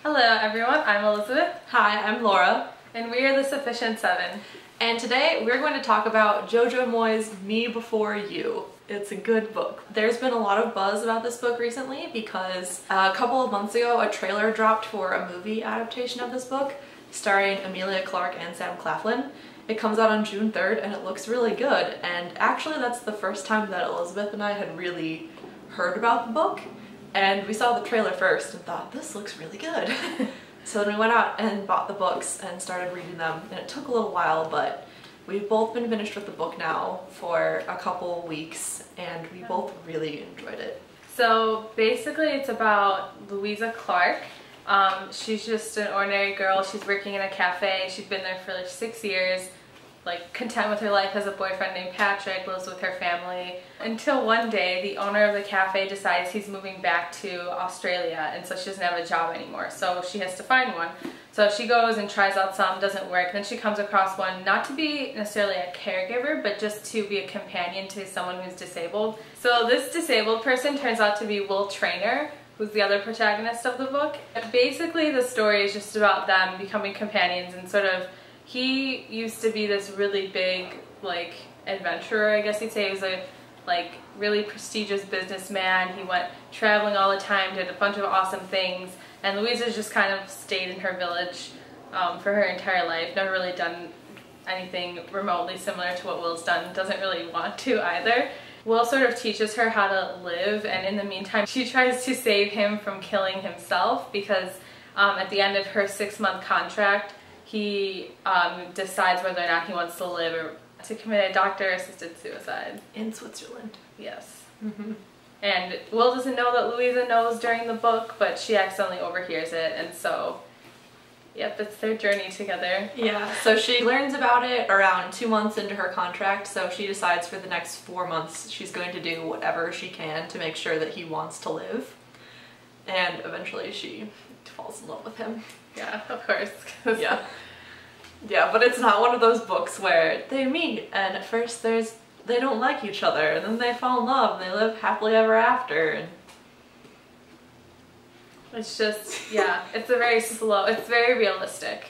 Hello everyone, I'm Elizabeth. Hi, I'm Laura. And we are the Sufficient Seven. And today we're going to talk about Jojo Moyes' Me Before You. It's a good book. There's been a lot of buzz about this book recently because a couple of months ago a trailer dropped for a movie adaptation of this book starring Emilia Clarke and Sam Claflin. It comes out on June 3rd and it looks really good, and actually that's the first time that Elizabeth and I had really heard about the book. And we saw the trailer first and thought, this looks really good. So then we went out and bought the books and started reading them, and it took a little while, but we've both been finished with the book now for a couple weeks and we both really enjoyed it. So basically it's about Louisa Clark. She's just an ordinary girl. She's working in a cafe. She's been there for like 6 years, like content with her life, has a boyfriend named Patrick, lives with her family, until one day the owner of the cafe decides he's moving back to Australia, and so she doesn't have a job anymore, so she has to find one. So she goes and tries out some, doesn't work, then she comes across one, not to be necessarily a caregiver, but just to be a companion to someone who's disabled. So this disabled person turns out to be Will Traynor, who's the other protagonist of the book. And basically the story is just about them becoming companions, and sort of he used to be this really big, like, adventurer, I guess you'd say. He was a, like, really prestigious businessman. He went traveling all the time, did a bunch of awesome things, and Louisa's just kind of stayed in her village for her entire life, never really done anything remotely similar to what Will's done, doesn't really want to either. Will sort of teaches her how to live, and in the meantime she tries to save him from killing himself, because at the end of her 6-month contract he decides whether or not he wants to live or to commit a doctor-assisted suicide. In Switzerland. Yes. And Will doesn't know that Louisa knows during the book, but she accidentally overhears it, and so, yep, it's their journey together. Yeah, so she learns about it around 2 months into her contract, so she decides for the next 4 months she's going to do whatever she can to make sure that he wants to live. And eventually she falls in love with him. Yeah, of course. Yeah. Yeah, but it's not one of those books where they meet and at first they don't like each other, and then they fall in love and they live happily ever after. And it's just, yeah, it's a very slow, it's very realistic.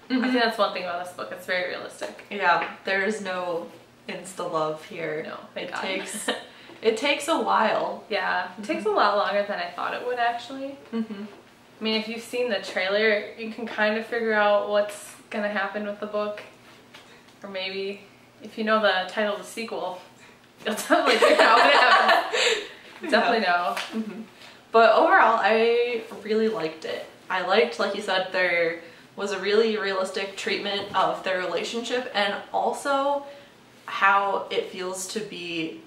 I think that's one thing about this book, it's very realistic. Yeah, there is no insta-love here. No, thank God. It takes a while. Yeah, it takes a lot longer than I thought it would, actually. I mean, if you've seen the trailer, you can kind of figure out what's gonna happen with the book. Or maybe, if you know the title of the sequel, you'll definitely figure out what happens. Definitely know. But overall, I really liked it. I liked, like you said, there was a really realistic treatment of their relationship, and also how it feels to be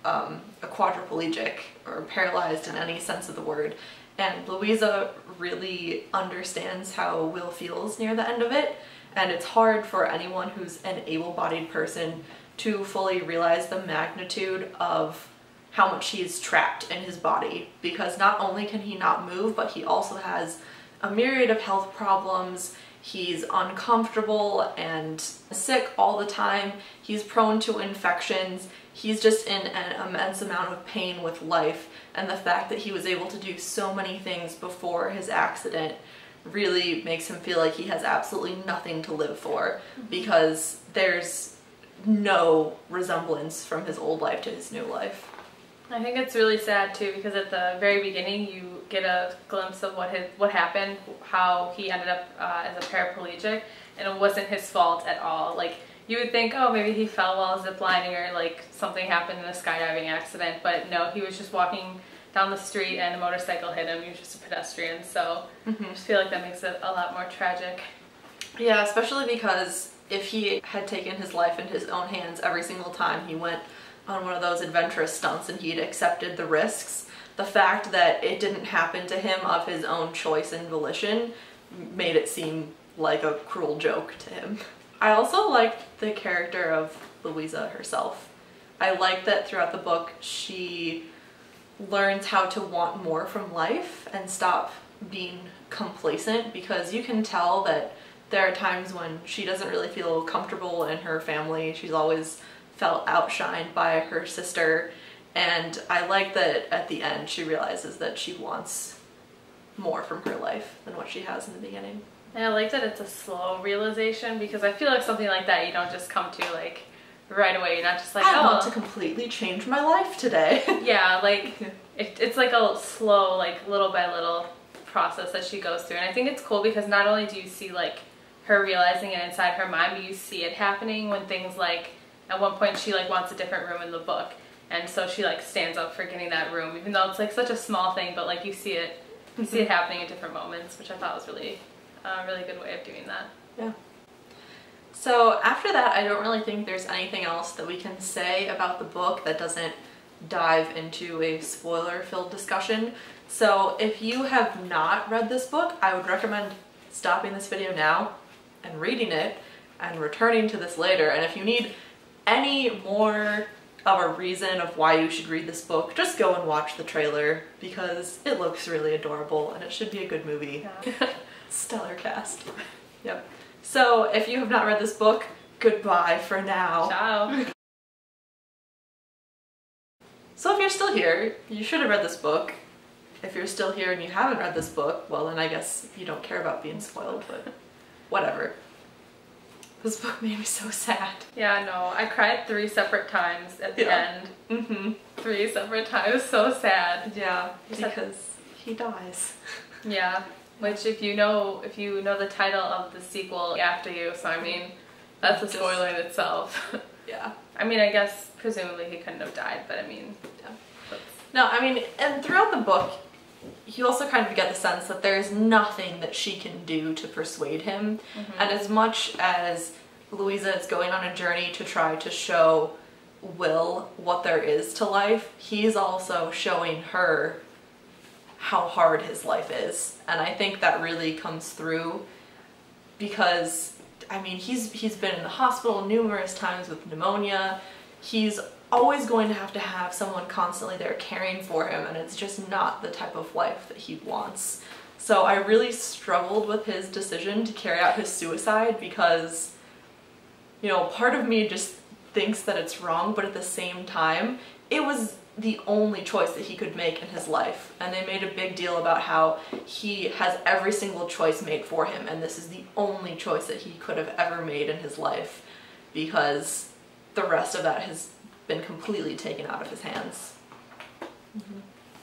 a quadriplegic or paralyzed in any sense of the word. And Louisa really understands how Will feels near the end of it, and it's hard for anyone who's an able-bodied person to fully realize the magnitude of how much he's trapped in his body, because not only can he not move, but he also has a myriad of health problems. He's uncomfortable and sick all the time. He's prone to infections. He's just in an immense amount of pain with life, and the fact that he was able to do so many things before his accident really makes him feel like he has absolutely nothing to live for, because there's no resemblance from his old life to his new life. I think it's really sad too, because at the very beginning you get a glimpse of what happened, how he ended up as a paraplegic, and it wasn't his fault at all. Like, you would think, oh, maybe he fell while ziplining, or like something happened in a skydiving accident, but no, he was just walking down the street and a motorcycle hit him. He was just a pedestrian, so I just feel like that makes it a lot more tragic. Yeah, especially because if he had taken his life in his own hands every single time he went on one of those adventurous stunts and he'd accepted the risks, the fact that it didn't happen to him of his own choice and volition made it seem like a cruel joke to him. I also liked the character of Louisa herself. I like that throughout the book she learns how to want more from life and stop being complacent, because you can tell that there are times when she doesn't really feel comfortable in her family. She's always felt outshined by her sister, and I like that at the end she realizes that she wants more from her life than what she has in the beginning. And I like that it's a slow realization, because I feel like something like that you don't just come to like right away. You're not just like, I want to completely change my life today. Yeah, like it's like a slow, like little by little process that she goes through. And I think it's cool because not only do you see like her realizing it inside her mind, but you see it happening when things like, at one point she like wants a different room in the book, and so she like stands up for getting that room, even though it's like such a small thing, but like you see it happening in different moments, which I thought was really a really good way of doing that. Yeah. So after that, I don't really think there's anything else that we can say about the book that doesn't dive into a spoiler-filled discussion. So if you have not read this book, I would recommend stopping this video now and reading it and returning to this later. And if you need any more of a reason of why you should read this book, just go and watch the trailer because it looks really adorable and it should be a good movie. Yeah. Stellar cast. Yep. So if you have not read this book, goodbye for now. Ciao. So if you're still here, you should have read this book. If you're still here and you haven't read this book, well then I guess you don't care about being spoiled, but whatever. This book made me so sad. Yeah, no, I cried 3 separate times at the end. 3 separate times, so sad. Yeah, because he dies. Yeah, which if you know the title of the sequel after you, so I mean, that's a spoiler in itself. Yeah. I mean, I guess presumably he couldn't have died, but I mean, yeah. No, I mean, and throughout the book, you also kind of get the sense that there's nothing that she can do to persuade him. And as much as Louisa is going on a journey to try to show Will what there is to life, he's also showing her how hard his life is. And I think that really comes through because, I mean, he's been in the hospital numerous times with pneumonia. He's always going to have someone constantly there caring for him, and it's just not the type of life that he wants. So I really struggled with his decision to carry out his suicide because, you know, part of me just thinks that it's wrong, but at the same time, it was the only choice that he could make in his life. And they made a big deal about how he has every single choice made for him, and this is the only choice that he could have ever made in his life because the rest of that has been completely taken out of his hands.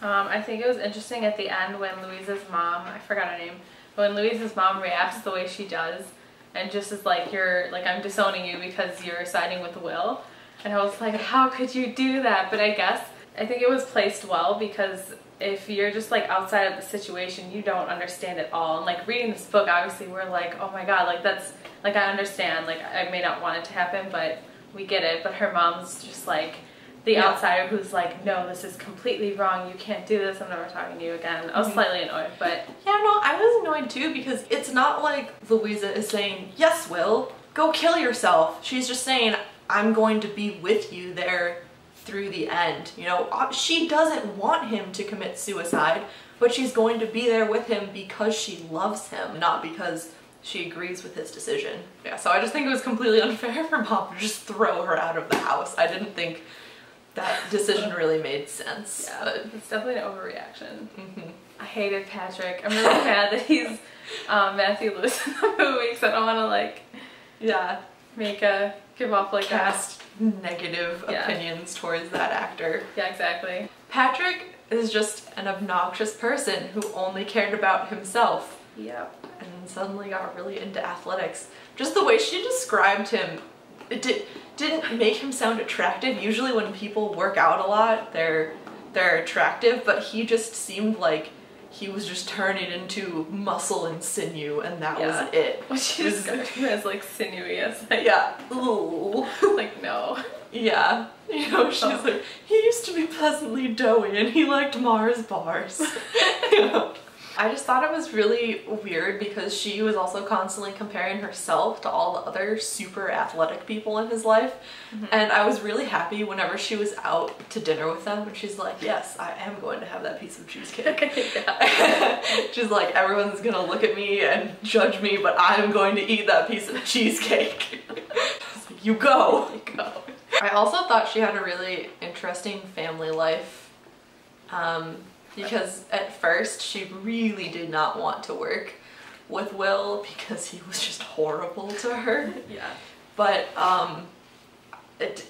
I think it was interesting at the end when Louisa's mom, I forgot her name, but when Louisa's mom reacts the way she does and just is like, I'm disowning you because you're siding with Will. And I was like, how could you do that? But I think it was placed well because if you're just like outside of the situation, you don't understand it all. And like reading this book, obviously we're like, oh my God, like that's, like I understand, like I may not want it to happen, but we get it. But her mom's just like the outsider who's like, no, this is completely wrong. You can't do this. I'm never talking to you again. I was slightly annoyed, but yeah, no, I was annoyed too because it's not like Louisa is saying, yes, Will, go kill yourself. She's just saying, I'm going to be with you there through the end. You know, she doesn't want him to commit suicide, but she's going to be there with him because she loves him, not because she agrees with his decision. Yeah, so I just think it was completely unfair for Mom to just throw her out of the house. I didn't think that decision really made sense. Yeah, but it's definitely an overreaction. I hated Patrick. I'm really mad that he's Matthew Lewis in the movie because I don't want to like, give off like cast negative opinions towards that actor. Yeah, exactly. Patrick is just an obnoxious person who only cared about himself. Yep. And suddenly got really into athletics. Just the way she described him, it didn't make him sound attractive. Usually when people work out a lot, they're attractive, but he just seemed like he was just turning into muscle and sinew, and that was it. Well, she described him as like sinewy, as like, ooh. Like no. Yeah, you know, she's like, he used to be pleasantly doughy and he liked Mars bars. You know? I just thought it was really weird because she was also constantly comparing herself to all the other super athletic people in his life. And I was really happy whenever she was out to dinner with them and she's like, yes, I am going to have that piece of cheesecake. She's like, everyone's gonna look at me and judge me, but I'm going to eat that piece of cheesecake. You go. You go. I also thought she had a really interesting family life. Because at first she really did not want to work with Will because he was just horrible to her. Yeah. But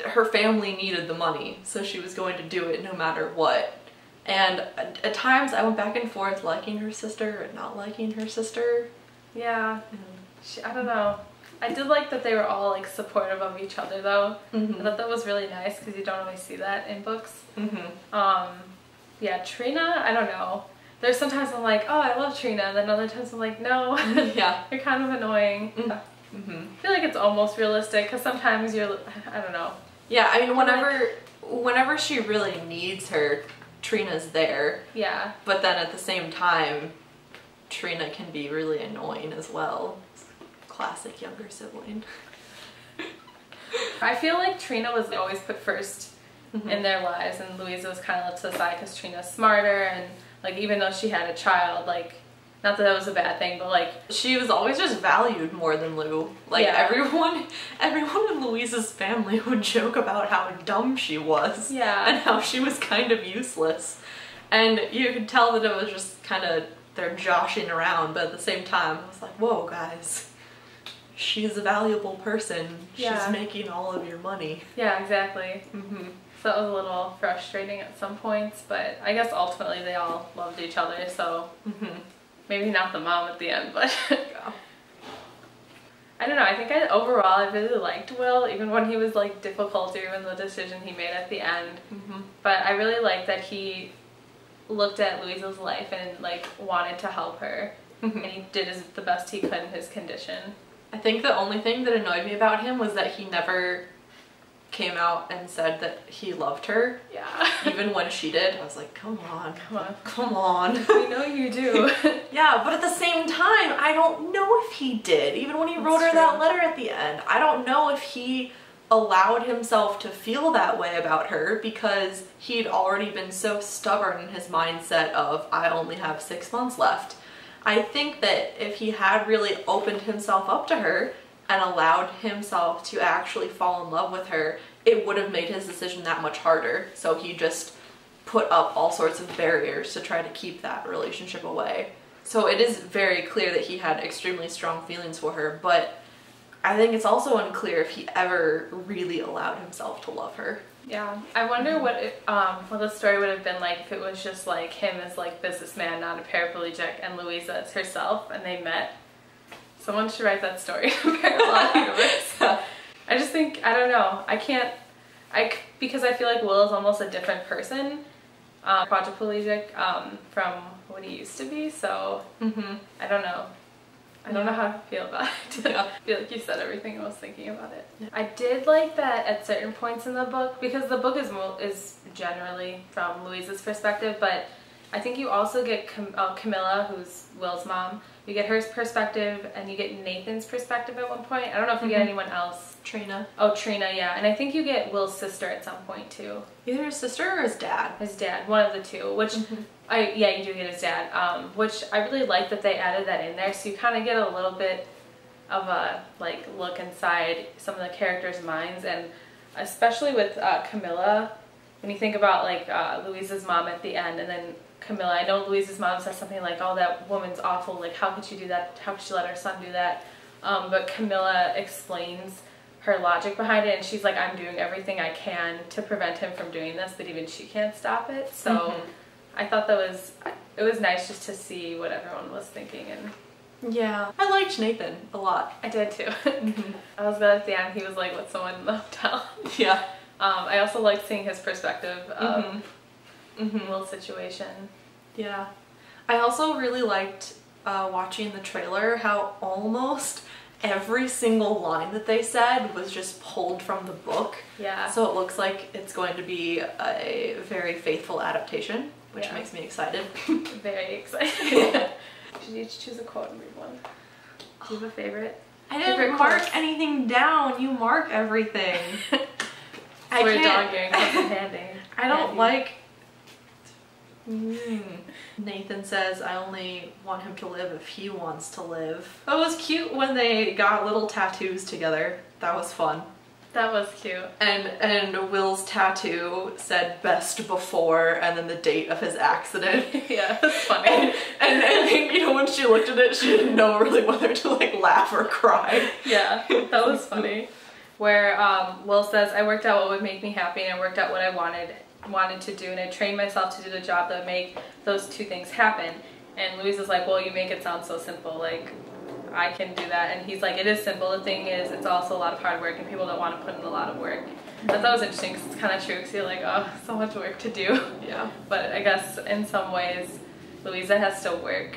her family needed the money, so she was going to do it no matter what. And at times I went back and forth liking her sister and not liking her sister. Yeah. I don't know. I did like that they were all like supportive of each other though. I thought that was really nice because you don't always see that in books. Yeah, Trina, I don't know. There's sometimes I'm like, oh, I love Trina, and then other times I'm like, no. Yeah. You're kind of annoying. I feel like it's almost realistic because sometimes you're, I don't know. Yeah, I mean, whenever she really needs her, Trina's there. Yeah. But then at the same time, Trina can be really annoying as well. Classic younger sibling. I feel like Trina was always put first in their lives, and Louisa was kind of left to the side because Trina's smarter, and like even though she had a child, like not that was a bad thing, but like she was always just valued more than Lou. Like everyone in Louisa's family would joke about how dumb she was, and how she was kind of useless, and you could tell that it was just kind of they're joshing around, but at the same time I was like, whoa guys, she's a valuable person. She's making all of your money. Yeah, exactly. So that was a little frustrating at some points, but I guess ultimately they all loved each other, so maybe not the mom at the end, but I don't know. I think overall I really liked Will, even when he was like difficult, or even the decision he made at the end. But I really liked that he looked at Louisa's life and like wanted to help her, and he did the best he could in his condition. I think the only thing that annoyed me about him was that he never came out and said that he loved her. Yeah. Even when she did. I was like, come on. Come on. Come on. We know you do. Yeah, but at the same time, I don't know if he did. Even when he wrote her that letter at the end, I don't know if he allowed himself to feel that way about her because he'd already been so stubborn in his mindset of, I only have 6 months left. I think that if he had really opened himself up to her and allowed himself to actually fall in love with her, it would have made his decision that much harder. So he just put up all sorts of barriers to try to keep that relationship away. So it is very clear that he had extremely strong feelings for her, but I think it's also unclear if he ever really allowed himself to love her. Yeah, I wonder what the story would have been like if it was just like him as like businessman, not a paraplegic, and Louisa as herself, and they met. Someone should write that story in a parallel universe. I just think, I don't know, because I feel like Will is almost a different person, quadriplegic, from what he used to be, so I don't know. I don't know how to feel about it. I feel like you said everything I was thinking about it. I did like that at certain points in the book, because the book is generally from Louisa's perspective, but I think you also get Camilla, who's Will's mom. You get her perspective, and you get Nathan's perspective at one point. I don't know if you get anyone else. Trina. Oh, Trina, yeah. And I think you get Will's sister at some point, too. Either his sister or his dad. His dad, one of the two, which, yeah, you do get his dad, which I really like that they added that in there, so you kind of get a little bit of a, like, look inside some of the characters' minds, and especially with Camilla, when you think about, like, Louisa's mom at the end, and then Camilla, I know Louisa's mom says something like, oh, that woman's awful, like, how could she do that, how could she let her son do that, but Camilla explains her logic behind it, and she's like, I'm doing everything I can to prevent him from doing this, but even she can't stop it, so I thought it was nice just to see what everyone was thinking. And yeah, I liked Nathan a lot. I did too. I was glad at the end he was like with someone in the hotel. Yeah. I also liked seeing his perspective of Will's situation. Yeah. I also really liked watching the trailer how almost every single line that they said was just pulled from the book. Yeah. So it looks like it's going to be a very faithful adaptation, which makes me excited. Very excited. Should you choose a quote and read one? Do you have a favorite? I didn't mark anything down. You mark everything. I can't. I don't like... Nathan says, I only want him to live if he wants to live. It was cute when they got little tattoos together. That was fun. That was cute. And Will's tattoo said best before and then the date of his accident. Yeah, that's funny. And you know, when she looked at it, she didn't know really whether to like laugh or cry. Yeah, that was funny. Where Will says, I worked out what would make me happy and I worked out what I wanted to do, and I trained myself to do the job that would make those two things happen. And Louise is like, well, you make it sound so simple, like I can do that. And he's like, it is simple. The thing is, it's also a lot of hard work and people don't want to put in a lot of work. I thought that was interesting because it's kind of true, because you're like, oh, so much work to do. Yeah. But I guess in some ways, Louisa has to work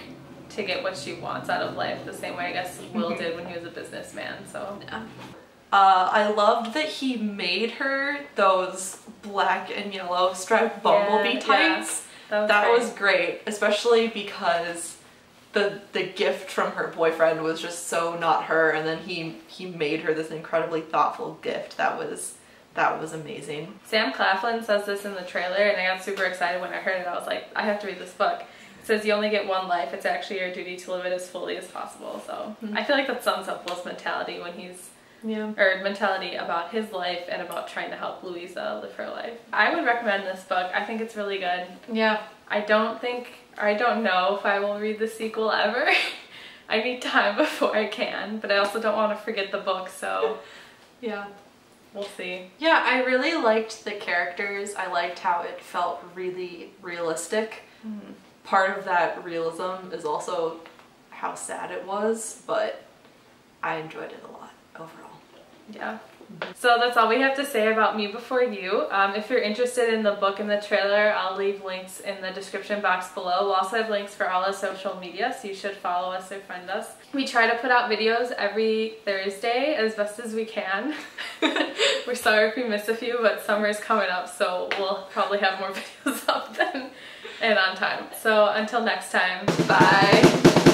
to get what she wants out of life the same way I guess Will did when he was a businessman. So yeah. I loved that he made her those black and yellow striped bumblebee tights. Yeah, that was great, especially because the gift from her boyfriend was just so not her, and then he made her this incredibly thoughtful gift. That was amazing. Sam Claflin says this in the trailer, and I got super excited when I heard it. I was like, I have to read this book. It says you only get one life. It's actually your duty to live it as fully as possible. So I feel like that sums up Will's mentality when he's or mentality about his life and about trying to help Louisa live her life. I would recommend this book. I think it's really good. Yeah. I don't know if I will read the sequel ever. I need time before I can, but I also don't want to forget the book, so yeah. We'll see. Yeah, I really liked the characters. I liked how it felt really realistic. Mm-hmm. Part of that realism is also how sad it was, but I enjoyed it a lot overall. Yeah. So that's all we have to say about Me Before You. If you're interested in the book and the trailer, I'll leave links in the description box below. We'll also have links for all our social media, so you should follow us or friend us. We try to put out videos every Thursday as best as we can. We're sorry if we miss a few, but summer's coming up, so we'll probably have more videos up then and on time. So until next time, bye!